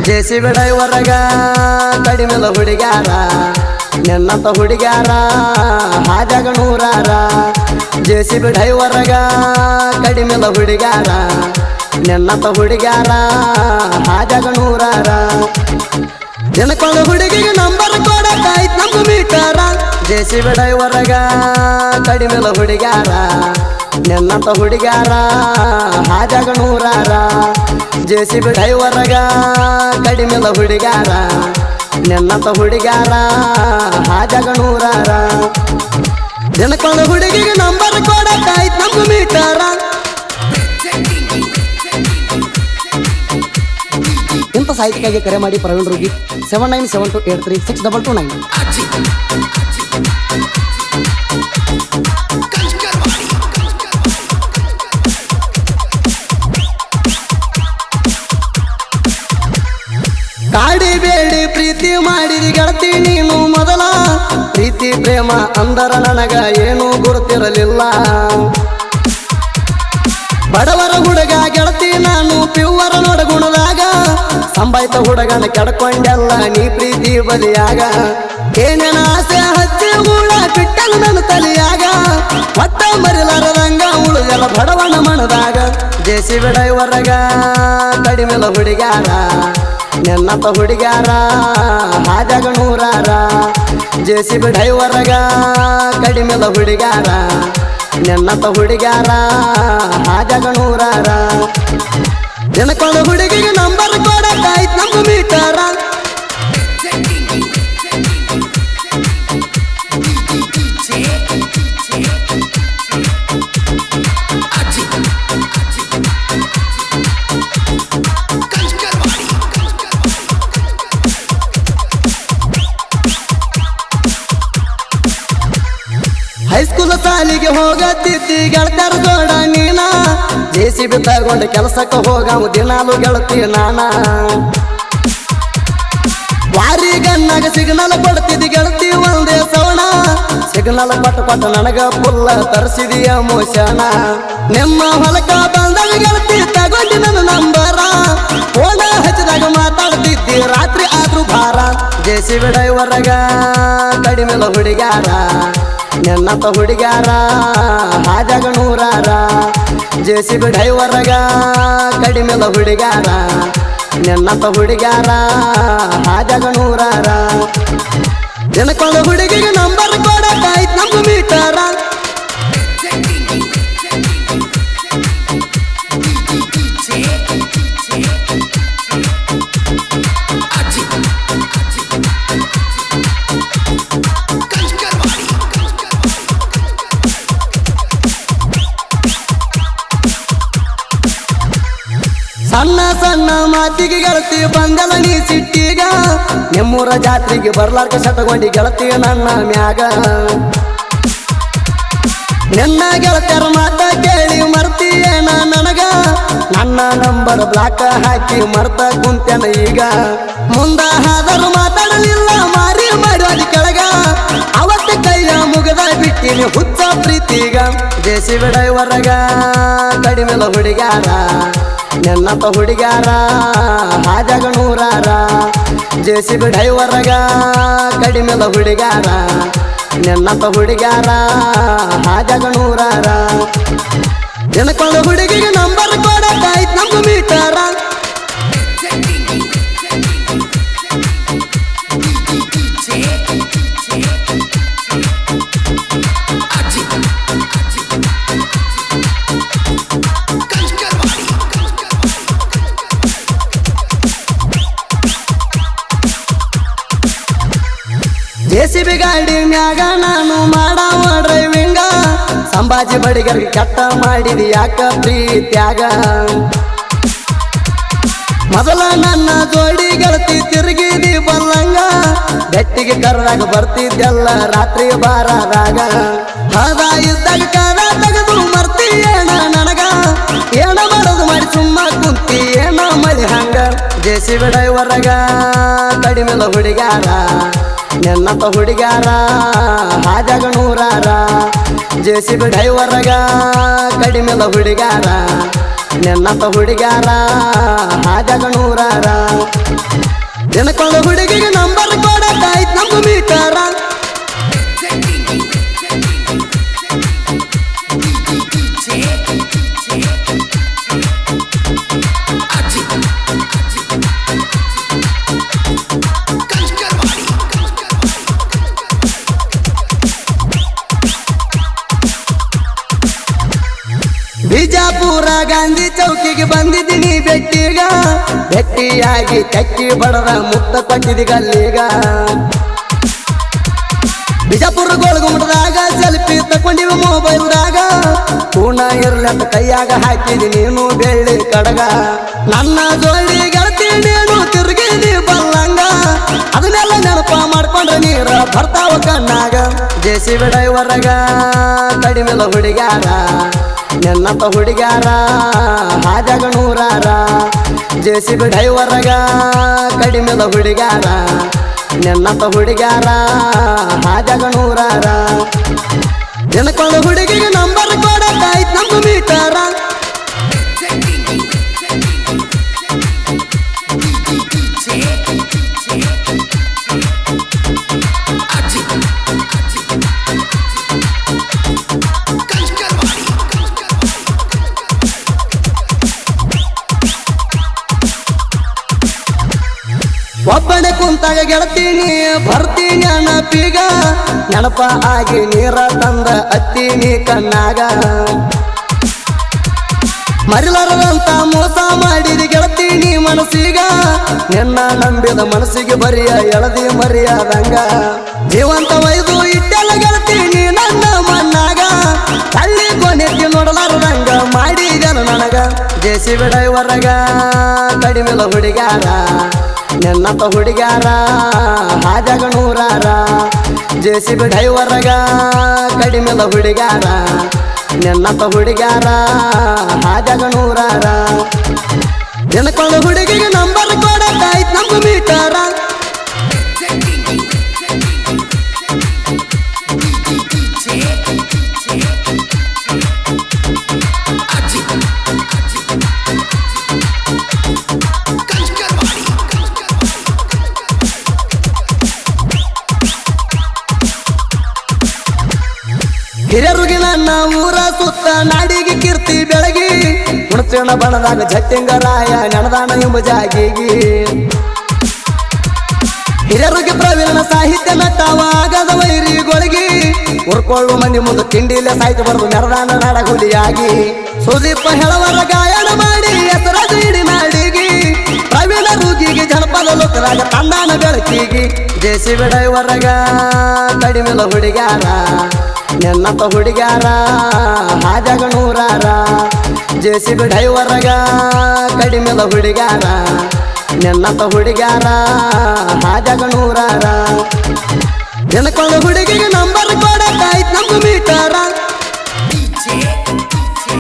JCB ಡ್ರೈವರ್ಗ ಕಡಿಮೆಲ ಹುಡುಗ್ಯಾರ ನಿನ್ನಂತ ಹುಡುಗ್ಯಾರ ಹಾದ್ಯಾಗ ನೂರಾರ JCB ಡ್ರೈವರ್ಗ ಕಡಿಮೆಲ ಹುಡುಗ್ಯಾರ ನಿನ್ನಂತ ಹುಡುಗ್ಯಾರ ಹಾದ್ಯಾಗ ನೂರಾರ ಜನಕೊಂಡ ಹುಡುಗಿಗೆ ನಂಬರ್ ಕೊಡಕಾಯ್ತು ನಮ್ದು ಮೀಟರ ಜೆಸಿಬಿ ಡ್ರೈವರ್ಗ ಕಡಿಮೆಲ ಹುಡುಗ್ಯಾರ ನಿನ್ನಂತ ಹುಡುಗ್ಯಾರ ಹಾದ್ಯಾಗ ನೂರಾರ ಜೆಸಿಬಿ ಡ್ರೈವರ್ಗ ಕಡಿಮೆಲ ಹುಡುಗ್ಯಾರ ನಿನ್ನಂತ ಹುಡುಗ್ಯಾರ ಹಾದ್ಯಾಗ ನೂರಾರ ಜನಕೊಂಡ ಹುಡುಗಿಗೆ ನಂಬರ್ ಕೊಡಕಾಯ್ತು ನಮ್ದು ಮೀಟರ ಇಂಥ ಸಾಹಿತ್ಯಕ್ಕಾಗಿ ಕರೆ ಮಾಡಿ ಪ್ರವೀಣ್ ರೋಗಿ 7972836229. ಕಾಡಿಬೇಡಿ ಪ್ರೀತಿ ಮಾಡಿದಿ ಗೆಳತಿ ನೀನು ಮೊದಲ ಪ್ರೀತಿ ಪ್ರೇಮ ಅಂದರ ನನಗ ಏನೂ ಗುರುತಿರಲಿಲ್ಲ ಬಡವರ ಹುಡುಗ ಗೆಳತಿ ನಾನು ಪ್ಯೂವರ ನೋಡಗುಣದಾಗ ಸಂಬಾಯ್ತ ಹುಡುಗನ ಕೆಡ್ಕೊಂಡೆಲ್ಲ ನೀ ಪ್ರೀತಿ ಬಲಿಯಾಗ ಏನೇನ ಆಸೆ ಹಚ್ಚಿ ಹೂಳ ಬಿಟ್ಟಲ್ಲ ನನ್ನ ತಲಿಯಾಗ ಒಟ್ಟ ಮರಿಲಾರದಂಗ ಉಳಿದೆಲ್ಲ ಬಡವನ ಮನದಾಗ ಜೆಸಿಬಿ ಡ್ರೈವರ್ಗ ಕಡಿಮೆಲ ಹುಡುಗ್ಯಾರ ನಿನ್ನಂತ ಹುಡುಗ್ಯಾರ ಹಾದ್ಯಾಗ ನೂರಾರ ಜೆಸಿಬಿ ಡ್ರೈವರ್ಗ ಕಡಿಮೆಲ ಹುಡುಗ್ಯಾರ ನಿನ್ನಂತ ಹುಡುಗ್ಯಾರ ಹಾದ್ಯಾಗ ನೂರಾರ ಜನಕೊಂಡ ಹುಡುಗಿಗೆ ನಂಬರ್ ಕೊಡಕಾಯ್ತು ನಮ್ದು ಮೀಟರ ಹೈಸ್ಕೂಲ್ ಸಾಲಿಗೆ ಹೋಗತ್ತಿದ್ದಿ ಗೆಳತ್ಯಾರ ಜೋಡ ನೀನ ಜೆಸಿಬಿ ತಗೊಂಡು ಕೆಲಸಕ್ಕೆ ಹೋಗವು ದಿನಾಲು ಗೆಳತಿ ನಾನ ವಾರಿ ಗನ್ನಾಗ ಸಿಗ್ನಲ್ ಕೊಡ್ತಿದ್ದಿ ಗೆಳತಿ ಒಂದೇ ಸವಣ ಸಿಗ್ನಲ್ ಕೊಟ್ಟು ನನಗ ಪುಲ್ಲ ತರಿಸಿದೀಯ ಮೋಶನ ನಿಮ್ಮ ಹೊಲಕ ಬಂದಾಗ ಗೆಳತಿ ತಗೊಂಡಿ ನನ್ನ ನಂಬರ ಫೋನ ಹಚ್ಚಿದಾಗ ಮಾತಾಡ್ತಿದ್ದಿ ರಾತ್ರಿ ಆದ್ರೂ ಭಾರ ಜೆಸಿಬಿ ಡ್ರೈವರ್ಗ ಕಡಿಮೆಲ ಹುಡುಗ್ಯಾರ ನಿನ್ನಂತ ಹುಡುಗ್ಯಾರ ಹಾದ್ಯಾಗ ನೂರಾರ ಜೆಸಿಬಿ ಡ್ರೈವರ್ಗ ಕಡಿಮೆಲ ಹುಡುಗ್ಯಾರ ನಿನ್ನಂತ ಹುಡುಗ್ಯಾರ ಹಾದ್ಯಾಗ ನೂರಾರ ಜನಕೊಂಡ ಹುಡುಗಿಗೆ ನಂಬರ್ ಕೊಡಕಾಯ್ತು ನಮ್ದು ಮೀಟರ ಸಣ್ಣ ಸಣ್ಣ ಮಾತಿಗೆ ಗೆಳತಿ ಬಂದಲ ನೀ ಸಿಟ್ಟಿಗ ನಿಮ್ಮೂರ ಜಾತ್ರೆಗೆ ಬರ್ಲಾರ್ಕ ಶತಗೊಂಡಿ ಗೆಳತಿ ನನ್ನ ಮ್ಯಾಗ ನಿನ್ನ ಗೆಳತ್ಯಾರ ಮಾತ ಕೇಳಿ ಮರ್ತೀಯೇನ ನನಗ ನನ್ನ ನಂಬರ್ ಬ್ಲಾಕ್ ಹಾಕಿ ಮರ್ತ ಕುಂತೇನ ಈಗ ಮುಂದ ಹಾದರು ಮಾತಾಡಲಿಲ್ಲ ಮಾರಿ ಮಾಡೋದಿ ಕೆಳಗ ಅವತ್ತ ಕೈಯ ಮುಗದ ಬಿಟ್ಟಿನಿ ಹುಚ್ಚ ಪ್ರೀತಿಗ ಜೆಸಿಬಿ ಡ್ರೈವರ್ಗ ಕಡಿಮೆಲ ಹುಡುಗ್ಯಾರ ನಿನ್ನಂತ ಹುಡುಗ್ಯಾರ ಹಾದ್ಯಾಗ ನೂರಾರ ಜೆಸಿಬಿ ಡ್ರೈವರ್ಗ ಕಡಿಮೆಲ ಹುಡುಗ್ಯಾರ ನಿನ್ನಂತ ಹುಡುಗ್ಯಾರ ಹಾದ್ಯಾಗ ನೂರಾರ ಜನಕೊಂಡ ಹುಡುಗಿಗೆ ನಂಬರ್ ಕೊಡಕಾಯ್ತು ನಮ್ದು ಮೀಟರ ಜೆಸಿಬಿ ಗಾಡಿ ಮ್ಯಾಗ ನಾನು ಮಾಡಾವ ಡ್ರೈವಿಂಗ ಸಂಭಾಜಿ ಬಡಿಗರಿಗೆ ಕೆಟ್ಟ ಮಾಡಿದಿ ಯಾಕ ಪ್ರೀತ್ಯಾಗ ಮೊದಲ ನನ್ನ ಜೋಡಿ ಗೆಳತಿ ತಿರುಗಿದಿ ಬಲ್ಲಂಗ ಗಟ್ಟಿಗೆ ಕರ್ದಾಗ ಬರ್ತಿದ್ದೆಲ್ಲ ರಾತ್ರಿ ಬಾರದಾಗ ಹದ ಇದ್ದಾಗ ಕರ ತೆಗೆದು ಮರ್ತೀಯೇನ ನನಗ ಏನ ಮಾಡೋದು ಮಾಡಿ ಸುಮ್ಮ ಕುಂತಿ ಏನ ಮಳಿ ಹಂಗ ಜೆಸಿಬಿ ಡ್ರೈವರ್ಗ ಕಡಿಮೆಲ ಹುಡುಗ್ಯಾರ ನಿನ್ನಂತ ಹುಡುಗ್ಯಾರ ಹಾದ್ಯಾಗ ನೂರಾರ ಜೆಸಿಬಿ ಡ್ರೈವರ್ಗ ಕಡಿಮೆಲ ಹುಡುಗ್ಯಾರ ನಿನ್ನಂತ ಹುಡುಗ್ಯಾರ ಹಾದ್ಯಾಗ ನೂರಾರ ಬಿಜಾಪುರ ಗಾಂಧಿ ಚೌಕಿಗೆ ಬಂದಿದ್ದೀನಿ ಬೆಟ್ಟಿಗ ಬೆಟ್ಟಿಯಾಗಿ ಚಕ್ಕಿ ಬಡದ ಮುತ್ತ ಕೊಟ್ಟಿದಿ ಗಲ್ಲಿಗ ಬಿಜಾಪುರ ಗೋಳಗುಮಟದಾಗ ಸೆಲ್ಫಿ ತಕೊಂಡಿವ ಮೊಬೈಲ್ದಾಗ ಪೂರ್ಣ ಇರ್ಲಂತ ಕೈಯಾಗ ಹಾಕಿದಿ ನೀನು ಬೆಳ್ಳಿ ಕಡಗ ನನ್ನ ಜೋಡಿ ಗೆಳತಿ ನೀನು ತಿರುಗಿದಿ ಬಲ್ಲಂಗ ಅದನ್ನೆಲ್ಲ ನೆನಪ ಮಾಡ್ಕೊಂಡ್ರೆ ನೀರ ಬರ್ತಾವ ಕಣ್ಣಾಗ ಜೆಸಿಬಿ ಡ್ರೈವರ್ಗ ಕಡಿಮೆಲ ಹುಡುಗ್ಯಾರ ನೆನ್ನತ್ತ ಹುಡುಗ್ಯಾರ ಹಾಜಾಗ ನೂರಾರ ಜೆಸಿಬಿ ಡ್ರೈವರ್ಗ ಕಡಿಮೆಲ ಹುಡುಗ್ಯಾರ ನೆನ್ನತ್ತ ಹುಡುಗ್ಯಾರ ಹಾಜಾಗ ನೂರಾರ ಜನಕೊಂಡ ಹುಡುಗಿಗೆ ನಂಬರ್ ಕೊಡಕ್ಕಾಯ್ತು ನಮ್ಮ ಮೀಟಾರ ಒಬ್ಬನೇ ಕುಂತಾಗ ಗೆಳತೀನಿ ಬರ್ತೀನಿ ನೆನಪಿಗ ನೆನಪ ಆಗಿ ನೀರ ತಂದ ಹತ್ತೀನಿ ಕಣ್ಣಾಗ ಮರಿಲಾರದಂತ ಮೋಸ ಮಾಡಿದ ಗೆಳತೀನಿ ಮನಸ್ಸಿಗ ನಿನ್ನ ನಂಬಿದ ಮನಸ್ಸಿಗೆ ಬರಿಯ ಎಳದಿ ಮರಿಯಾದಂಗ ಜೀವಂತ ವೈದು ಇಟ್ಟೆಲ್ಲ ಗೆಳತೀನಿ ನನ್ನ ಮಣ್ಣಾಗ ತಳ್ಳಿ ಕೊನೆಗೆ ನೋಡಲಾರದಂಗ ಮಾಡಿದನು ನನಗ ಜೆಸಿಬಿ ಡ್ರೈವರ್ಗ ಕಡಿಮೆಲ ಹುಡುಗ್ಯಾರ ನೆನ್ನತ್ತ ಹುಡುಗ್ಯಾರ ಹಾಜಾಗ ನೂರಾರ ಜೆಸಿಬಿ ಡ್ರೈವರ್ಗ ಕಡಿಮೆಲ ಹುಡುಗ್ಯಾರ ನೆನ್ನತ್ತ ಹುಡುಗ್ಯಾರ ಹಾಜಾಗ ನೂರಾರ ಜನಕೊಂಡ ಹುಡುಗಿಗೆ ನಂಬರ್ ಕೊಡಕ್ಕಾಯ್ತು ನಮ್ಮ ಮೀಟಾರ ಹಿರಿಯರುಗಿ ನನ್ನ ಊರ ಸುತ್ತ ನಾಡಿಗೆ ಕೀರ್ತಿ ಬೆಳಗಿ ಹುಣಸೇಣ ಬಣದಾಗ ಜಟ್ಟಿಂಗರಾಯ ನೆನದಾನ ಎಂಬ ಜಾಗಿಗಿ ಹಿರಿಯರುಗಿ ಪ್ರವೀಣ ಸಾಹಿತ್ಯ ನಟವಾಗದ ವೈರಿಗೊಳಗಿ ಉರ್ಕೊಳ್ಳು ಮಂದಿ ಮುಂದೆ ತಿಂಡಿಲೆ ಸಾಯ್ತು ಬರೆದು ನೆರದಾನ ನಾಡಗುಲಿಯಾಗಿ ಸುದೀಪ ಹೆಳವರ ಗಾಯನ ಮಾಡಿ ಹೆಸರಾದ ಇಡಿ ನಾಡಿಗಿ ಪ್ರವೀಣ ರೂಗಿಗೆ ಜನಪದ ಲೋಕರಾಗ ತಂದಾನ ಬೆಳಕಿಗಿ ಜೆಸಿಬಿ ಡ್ರೈವರ್ಗ ಕಡಿಮೆಲ ಹುಡುಗ್ಯಾರ ನೆನ್ನತ್ತ ಹುಡುಗ್ಯಾರ ಹಾಜಾಗ ನೂರಾರ ಜೆಸಿಬಿ ಡ್ರೈವರ್ಗ ಕಡಿಮೆಲ ಹುಡುಗ್ಯಾರ ನೆನ್ನತ್ತ ಹುಡುಗ್ಯಾರ ಹಾಜಾಗ ನೂರಾರ ಜನಕೊಂಡ ಹುಡುಗಿಗೆ